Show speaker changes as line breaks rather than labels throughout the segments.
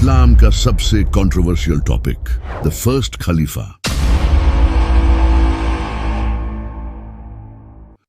इस्लाम का सबसे controversial topic, the first खलीफा।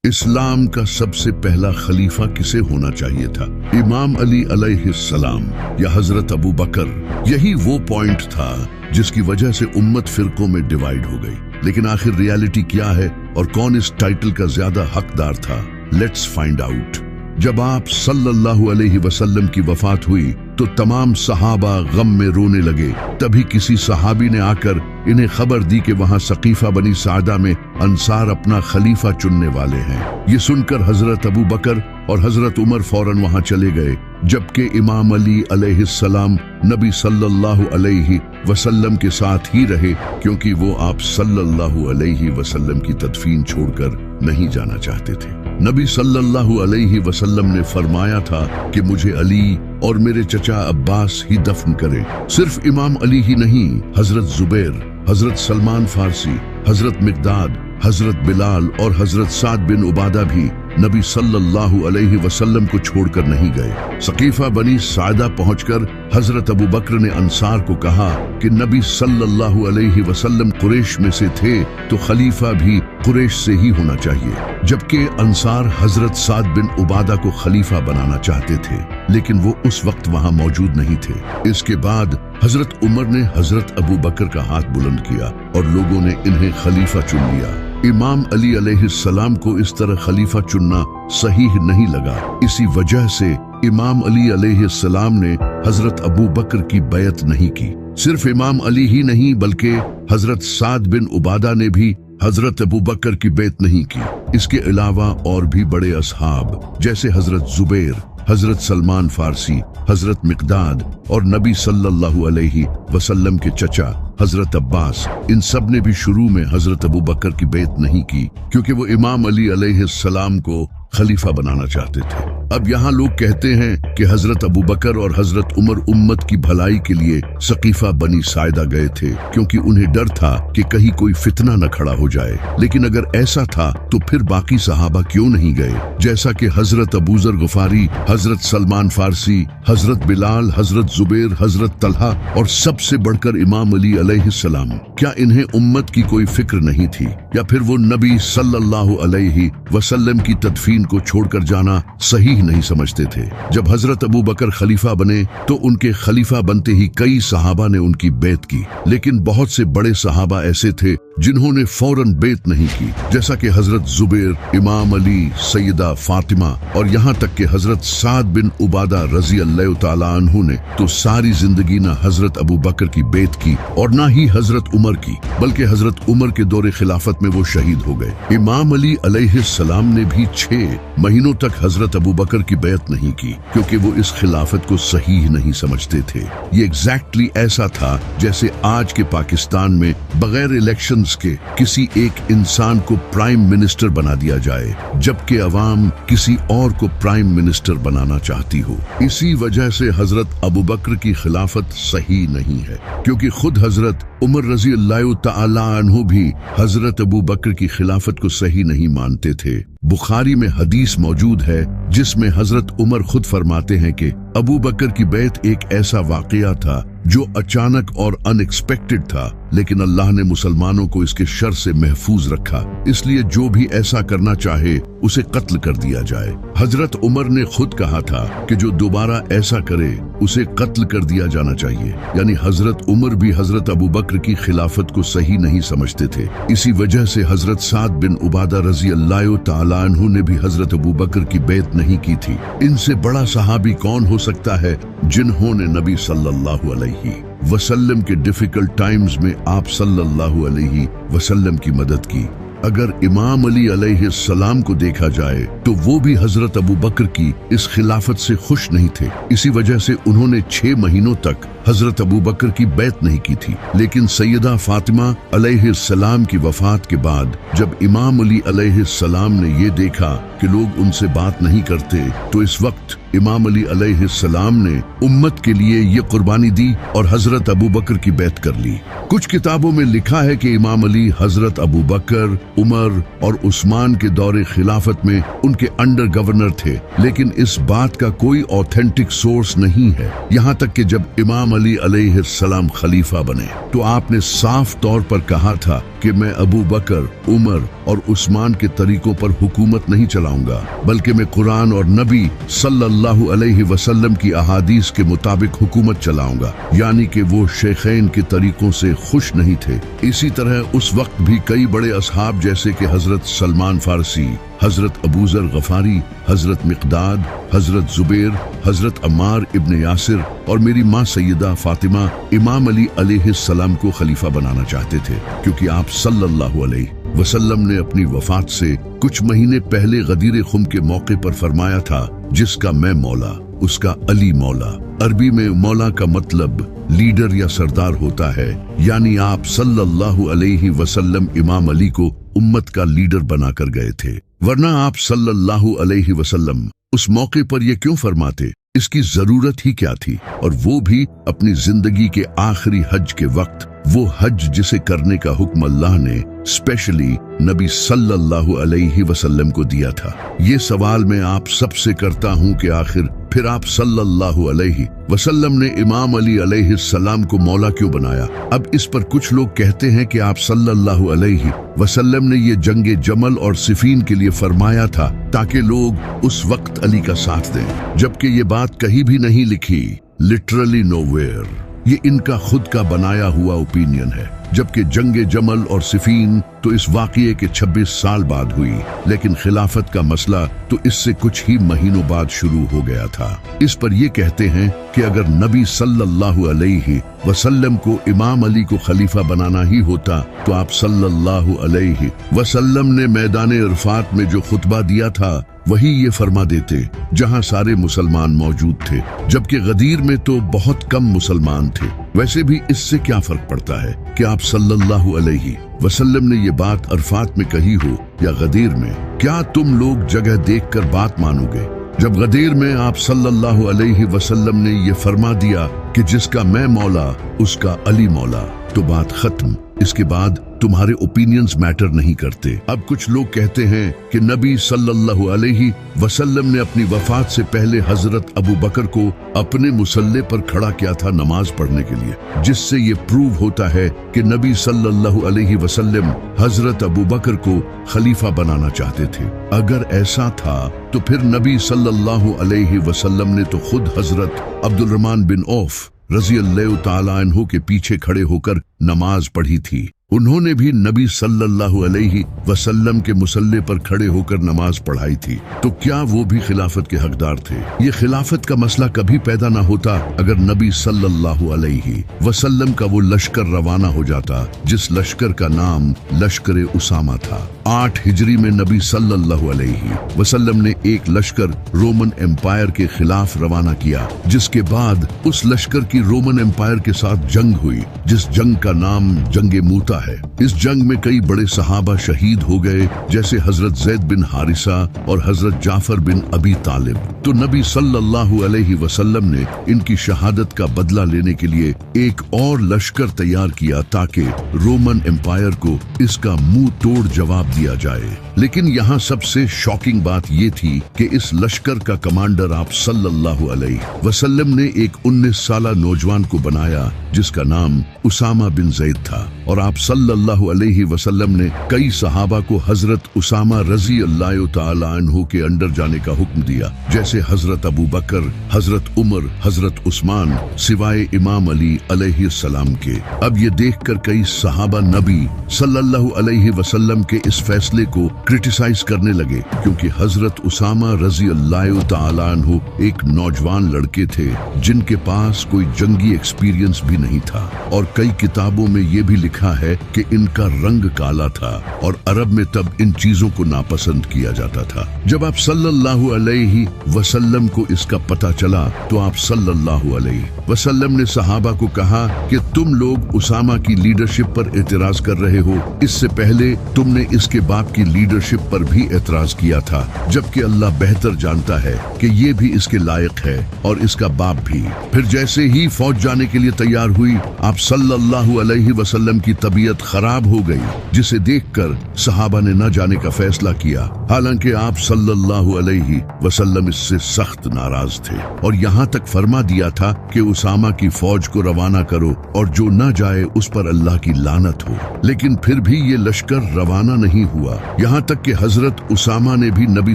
इस्लाम का सबसे पहला खलीफा किसे होना चाहिए था? इमाम अली अलैहिस्सलाम या हजरत अबू बकर? यही वो पॉइंट था जिसकी वजह से उम्मत फिरकों में डिवाइड हो गई। लेकिन आखिर रियलिटी क्या है और कौन इस टाइटल का ज्यादा हकदार था? Let's find out. जब आप सल्लल्लाहु अलैहि वसल्लम की वफात हुई तो तमाम सहाबा गम में रोने लगे। तभी किसी सहाबी ने आकर इन्हें खबर दी कि वहां सकीफा बनी सादा में अंसार अपना खलीफा चुनने वाले हैं। ये सुनकर हजरत अबू बकर और हजरत उमर फौरन वहां चले गए, जबकि इमाम अली अलैहिस्सलाम नबी सल्लल्लाहु अलैहि वसल्लम के साथ ही रहे, क्योंकि वो आप सल्लल्लाहु अलैहि वसल्लम की तदफीन छोड़कर नहीं जाना चाहते थे। नबी सल्लल्लाहु अलैहि वसल्लम ने फरमाया था कि मुझे अली और मेरे चचा अब्बास ही दफन करें। सिर्फ इमाम अली ही नहीं, हजरत जुबैर, हजरत सलमान फारसी, हजरत मिकदाद, हजरत बिलाल और हजरत साद बिन उबादा भी नबी सल्लल्लाहु अलैहि वसल्लम को छोड़कर नहीं गए। सकीफा बनी सादा पहुंचकर हजरत अबू बकर ने अंसार को कहा कि नबी सल्लल्लाहु अलैहि वसल्लम कुरैश में से थे तो खलीफा भी कुरैश से ही होना चाहिए। जबकि अंसार हजरत साद बिन उबादा को खलीफा बनाना चाहते थे, लेकिन वो उस वक्त वहां मौजूद नहीं थे। इसके बाद हजरत उमर ने हजरत अबू बकर का हाथ बुलंद किया और लोगों ने इन्हें खलीफा चुन लिया। इमाम अली अलैहिस्सलाम को इस तरह खलीफा चुनना सही नहीं लगा। इसी वजह से इमाम अली अलैहिस्सलाम ने हजरत अबू बकर की बैत नहीं की। सिर्फ इमाम अली ही नहीं, बल्कि हजरत साद बिन उबादा ने भी हजरत अबू बकर की बैत नहीं की। इसके अलावा और भी बड़े असहाब जैसे हजरत जुबैर, हजरत सलमान फारसी, हजरत मिकदाद और नबी सल्लल्लाहु अलैहि वसल्लम के चचा हजरत अब्बास, इन सब ने भी शुरू में हजरत अबू बकर की बैत नहीं की, क्योंकि वो इमाम अली अलैहिस्सलाम को खलीफा बनाना चाहते थे। अब यहाँ लोग कहते हैं कि हजरत अबू बकर और हजरत उमर उम्मत की भलाई के लिए सकीफा बनी सायदा गए थे, क्योंकि उन्हें डर था कि कहीं कोई फितना न खड़ा हो जाए। लेकिन अगर ऐसा था तो फिर बाकी सहाबा क्यों नहीं गए? जैसा कि हजरत अबू जर गफारी, हजरत सलमान फारसी, हजरत बिलाल, हजरत जुबैर, हजरत तलहा और सबसे बढ़कर इमाम अली अलैहिस्सलाम, क्या इन्हें उम्मत की कोई फिक्र नहीं थी? या फिर वो नबी सल्लल्लाहु अलैहि वसल्लम की तदफीन को छोड़कर जाना सही नहीं समझते थे? जब हजरत अबू बकर खलीफा बने तो उनके खलीफा बनते ही कई सहाबा ने उनकी बैत की, लेकिन बहुत से बड़े सहाबा ऐसे थे जिन्होंने फौरन बैत नहीं की, जैसा कि हजरत जुबैर, इमाम अली, सैयदा फातिमा और यहाँ तक कि हजरत साद बिन उबादा रजी अल्लाह तआला अन्हु ने तो सारी जिंदगी न हजरत अबू बकर की बैत की और ना ही हजरत उमर की, बल्कि हजरत उमर के दौरे खिलाफत में वो शहीद हो गए। इमाम अली अलैहिस्सलाम ने भी 6 महीनों तक हजरत अबू बकर की बैत नहीं की, क्योंकि वो इस खिलाफत को सही नहीं समझते थे। ये एग्जैक्टली ऐसा था जैसे आज के पाकिस्तान में बगैर इलेक्शंस के किसी एक इंसान को प्राइम मिनिस्टर बना दिया जाए, जबकि अवाम किसी और को प्राइम मिनिस्टर बनाना चाहती हो। इसी वजह से हजरत अबू बकर की खिलाफत सही नहीं है, क्योंकि खुद हजरत उमर रजी अल्लाह तआला अन्हु भी हजरत अबू बकर की खिलाफत को सही नहीं मानते थे। बुखारी में हदीस मौजूद है जिसमें हजरत उमर खुद फरमाते हैं कि अबू बकर की बैत एक ऐसा वाकया था जो अचानक और अनएक्सपेक्टेड था, लेकिन अल्लाह ने मुसलमानों को इसके शर से महफूज रखा, इसलिए जो भी ऐसा करना चाहे उसे कत्ल कर दिया जाए। हजरत उमर ने खुद कहा था कि जो दोबारा ऐसा करे उसे कत्ल कर दिया जाना चाहिए। यानी हजरत उमर भी हजरत अबू बकर की खिलाफत को सही नहीं समझते थे। इसी वजह से हजरत साद बिन उबादा रजी अल्लाह तआला अन्हु ने भी हजरत अबू बकर की बैत नहीं की थी। इनसे बड़ा सहाबी कौन हो सकता है जिन्होंने नबी सल्लल्लाहु अलैहि वसल्लम के डिफिकल्ट टाइम्स में आप सल्लल्लाहु अलैहि वसल्लम की मदद की? अगर इमाम अली अलैहिस्सलाम को देखा जाए तो वो भी हजरत अबू बकर की इस खिलाफत से खुश नहीं थे। इसी वजह से उन्होंने 6 महीनों तक हजरत अबू बकर की बैत नहीं की थी। लेकिन सैयदा फातिमा अलैहिस्सलाम की वफात के बाद जब इमाम अली अलैहिस्सलाम ने ये देखा कि लोग उनसे बात नहीं करते, तो इस वक्त इमाम अली अलैहिस्सलाम ने उम्मत के लिए ये कुर्बानी दी और हजरत अबू बकर की बैत कर ली। कुछ किताबों में लिखा है कि इमाम अली हजरत अबू बकर, उमर और उस्मान के दौरे खिलाफत में उनके अंडर गवर्नर थे, लेकिन इस बात का कोई ऑथेंटिक सोर्स नहीं है। यहाँ तक कि जब इमाम अली अलैहिस्सलाम खलीफा बने तो आपने साफ तौर पर कहा था कि मैं अबू बकर, उमर और उस्मान के तरीकों पर हुकूमत नहीं चलाऊंगा, बल्कि मैं कुरान और नबी सल्लल्लाहु अलैहि वसल्लम की अहादीस के मुताबिक हुकूमत चलाऊंगा। यानी कि वो शेखैन के तरीकों से खुश नहीं थे। इसी तरह उस वक्त भी कई बड़े असहाब जैसे कि हजरत सलमान फारसी, हजरत अबू ज़र गफारी, हजरत मिक़दाद, हजरत जुबैर, हजरत अम्मार इब्न यासिर और मेरी माँ सैयदा फातिमा इमाम अली अलैहिस्सलाम को खलीफा बनाना चाहते थे, क्योंकि आप सल्लल्लाहु अलैहि वसल्लम ने अपनी वफात से कुछ महीने पहले गदीर खुम के मौके पर फरमाया था, जिसका मैं मौला उसका अली मौला। अरबी में मौला का मतलब लीडर या सरदार होता है, यानी आप सल्लल्लाहु अलैहि वसल्लम इमाम अली को उम्मत का लीडर बनाकर गए थे। वरना आप सल्लल्लाहु अलैहि वसल्लम उस मौके पर ये क्यों फरमाते? इसकी जरूरत ही क्या थी? और वो भी अपनी जिंदगी के आखिरी हज के वक्त, वो हज जिसे करने का हुक्म अल्लाह ने स्पेशली नबी सल्लल्लाहु अलैहि वसल्लम को दिया था। ये सवाल मैं आप सबसे करता हूँ कि आखिर फिर आप सल्लल्लाहु अलैहि वसल्लम ने इमाम अली अलैहिस्सलाम को मौला क्यों बनाया? अब इस पर कुछ लोग कहते हैं कि आप सल्लल्लाहु अलैहि वसल्लम ने ये जंगे जमल और सिफीन के लिए फरमाया था ताकि लोग उस वक्त अली का साथ दें, जबकि ये बात कहीं भी नहीं लिखी, लिटरली नोवेयर। ये इनका खुद का बनाया हुआ ओपिनियन है। जबकि जंगे जमल और सिफीन तो इस वाक़ये के 26 साल बाद हुई, लेकिन खिलाफत का मसला तो इससे कुछ ही महीनों बाद शुरू हो गया था। इस पर ये कहते हैं कि अगर नबी सल्लल्लाहु अलैहि वसल्लम को इमाम अली को खलीफा बनाना ही होता तो आप सल्लल्लाहु अलैहि वसल्लम ने मैदान इरफात में जो खुतबा दिया था वही ये फरमा देते, जहां सारे मुसलमान मौजूद थे, जबकि गदीर में तो बहुत कम मुसलमान थे। वैसे भी इससे क्या फर्क पड़ता है कि आप सल्लल्लाहु अलैहि वसल्लम ने ये बात अरफात में कही हो या गदीर में? क्या तुम लोग जगह देखकर बात मानोगे? जब गदीर में आप सल्लल्लाहु अलैहि वसल्लम ने ये फरमा दिया कि जिसका मैं मौला उसका अली मौला, तो बात खत्म। इसके बाद तुम्हारे ओपिनियंस मैटर नहीं करते। अब कुछ लोग कहते हैं कि नबी सल्लल्लाहु अलैहि वसल्लम ने अपनी वफात से पहले हजरत अबू बकर को अपने मुसल्ले पर खड़ा किया था नमाज पढ़ने के लिए, जिससे ये प्रूव होता है कि नबी सल्लल्लाहु अलैहि वसल्लम हजरत अबू बकर को खलीफा बनाना चाहते थे। अगर ऐसा था तो फिर नबी सल्लल्लाहु अलैहि वसल्लम ने तो खुद हजरत अब्दुल रहमान बिन औफ रज़ी अल्लाह ताला अन्हु के पीछे खड़े होकर नमाज पढ़ी थी। उन्होंने भी नबी सल्लल्लाहु अलैहि वसल्लम के मुसल्ले पर खड़े होकर नमाज पढ़ाई थी। तो क्या वो भी खिलाफत के हकदार थे? ये खिलाफत का मसला कभी पैदा ना होता अगर नबी सल्लल्लाहु अलैहि वसल्लम का वो लश्कर रवाना हो जाता, जिस लश्कर का नाम लश्कर उसामा था। 8 हिजरी में नबी सल्लल्लाहु अलैहि वसल्लम ने एक लश्कर रोमन एम्पायर के खिलाफ रवाना किया, जिसके बाद उस लश्कर की रोमन एम्पायर के साथ जंग हुई, जिस जंग का नाम जंगे मूता है। इस जंग में कई बड़े सहाबा शहीद हो गए, जैसे हजरत ज़ैद बिन हारिसा और हजरत जाफर बिन अबी तालिब। तो नबी सल्लल्लाहु अलैहि वसल्लम ने इनकी शहादत का बदला लेने के लिए एक और लश्कर तैयार किया ताकि रोमन एम्पायर को इसका मुंह तोड़ जवाब दिया जाए। लेकिन यहाँ सबसे शॉकिंग बात ये थी कि इस लश्कर का कमांडर आप सल्लल्लाहु अलैहि वसल्लम ने एक 19 साला नौजवान को बनाया, जिसका नाम उसामा बिन ज़ैद था। और आप सल्लल्लाहु अलैहि वसल्लम ने कई सहाबा को हजरत उसामा रज़ी अल्लाह ताला अन्हु के अंडर जाने का हुक्म दिया, जैसे हजरत अबू बकर, हजरत उमर, हजरत उस्मान, सिवाय इमाम अली अलैहिस्सलाम के। अब ये देखकर कई सहाबा नबी सल्लल्लाहु अलैहि वसल्लम के इस फैसले को क्रिटिसाइज करने लगे, क्योंकि हजरत उसामा रज़ी अल्लाह ताला अन्हु एक नौजवान लड़के थे जिनके पास कोई जंगी एक्सपीरियंस भी नहीं था। और कई किताबों में ये भी लिखा है कि इनका रंग काला था और अरब में तब इन चीजों को नापसंद किया जाता था। जब आप सल्लल्लाहु अलैहि वसल्लम को इसका पता चला तो आप सल्लल्लाहु अलैहि वसल्लम ने सहाबा को कहा कि तुम लोग उसामा की लीडरशिप पर एतराज कर रहे हो, इससे पहले तुमने इसके बाप की लीडरशिप लीडरशिप पर भी एतराज किया था, जबकि अल्लाह बेहतर जानता है कि ये भी इसके लायक है और इसका बाप भी। फिर जैसे ही फौज जाने के लिए तैयार हुई, आप सल्लल्लाहु अलैहि वसल्लम की तबीयत खराब हो गई, जिसे देखकर सहाबा ने न जाने का फैसला किया। हालांकि आप सल्लल्लाहु अलैहि वसल्लम इससे सख्त नाराज थे और यहाँ तक फरमा दिया था कि उसामा की फौज को रवाना करो और जो न जाए उस पर अल्लाह की लानत हो। लेकिन फिर भी ये लश्कर रवाना नहीं हुआ। यहाँ तक कि हजरत उसामा ने भी नबी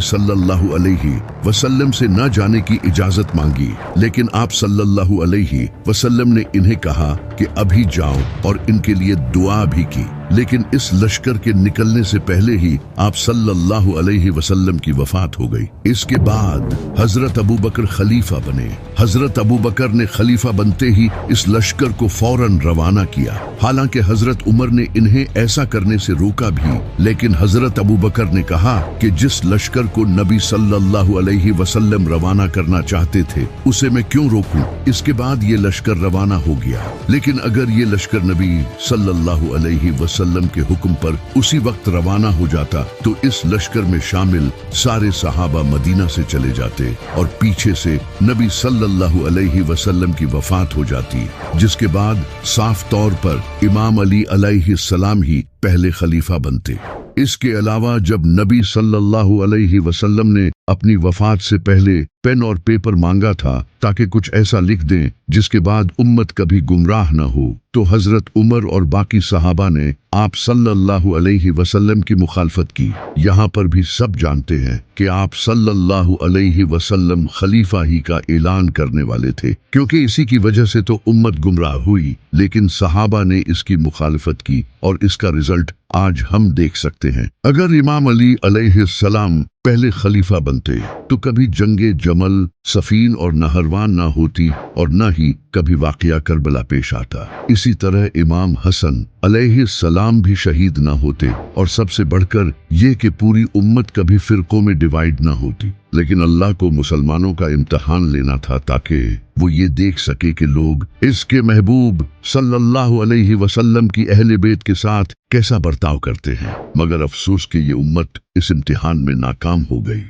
सल्लल्लाहु अलैहि वसल्लम से न जाने की इजाजत मांगी, लेकिन आप सल्लल्लाहु अलैहि वसल्लम ने इन्हें कहा कि अभी जाओ और इनके लिए दुआ भी की। लेकिन इस लश्कर के निकलने से पहले ही आप सल्लल्लाहु अलैहि वसल्लम की वफात हो गई। इसके बाद हजरत अबू बकर खलीफा बने। हजरत अबू बकर ने खलीफा बनते ही इस लश्कर को फौरन रवाना किया। हालांकि हजरत उमर ने इन्हें ऐसा करने से रोका भी, लेकिन हजरत अबू बकर ने कहा कि जिस लश्कर को नबी सल्लल्लाहु अलैहि वसल्लम रवाना करना चाहते थे उसे मैं क्यों रोकूं। इसके बाद ये लश्कर रवाना हो गया। लेकिन अगर ये लश्कर नबी सल्लल्लाहु अलैहि वसल्लम के हुक्म पर उसी वक्त रवाना हो जाता तो इस लश्कर में शामिल सारे सहाबा मदीना से चले जाते और पीछे से नबी सल्लल्लाहु अलैहि वसल्लम की वफात हो जाती, जिसके बाद साफ तौर पर इमाम अली अलैहिस्सलाम ही पहले खलीफा बनते। इसके अलावा जब नबी सल्लल्लाहु अलैहि वसल्लम ने अपनी वफात से पहले पेन और पेपर मांगा था ताकि कुछ ऐसा लिख दें जिसके बाद उम्मत कभी गुमराह न हो, तो हजरत उमर और बाकी सहाबा ने आप सल्लल्लाहु अलैहि वसल्लम की मुखालफत की। यहाँ पर भी सब जानते हैं कि आप सल्लल्लाहु अलैहि वसल्लम खलीफा ही का ऐलान करने वाले थे, क्योंकि इसी की वजह से तो उम्मत गुमराह हुई। लेकिन सहाबा ने इसकी मुखालफत की और इसका रिजल्ट आज हम देख सकते हैं। अगर इमाम अली अलैहिस्सलाम पहले खलीफा बनते तो कभी जंगे जमल, सफीन और नहरवान ना होती और न ही कभी वाकया करबला पेश आता। इसी तरह इमाम हसन अलैहिस्सलाम भी शहीद ना होते और सबसे बढ़कर ये कि पूरी उम्मत कभी फिरकों में डिवाइड ना होती। लेकिन अल्लाह को मुसलमानों का इम्तिहान लेना था ताकि वो ये देख सके कि लोग इसके महबूब सल्लल्लाहु अलैहि वसल्लम की अहले बैत के साथ कैसा बर्ताव करते हैं। मगर अफसोस कि ये उम्मत इस इम्तिहान में नाकाम हो गई।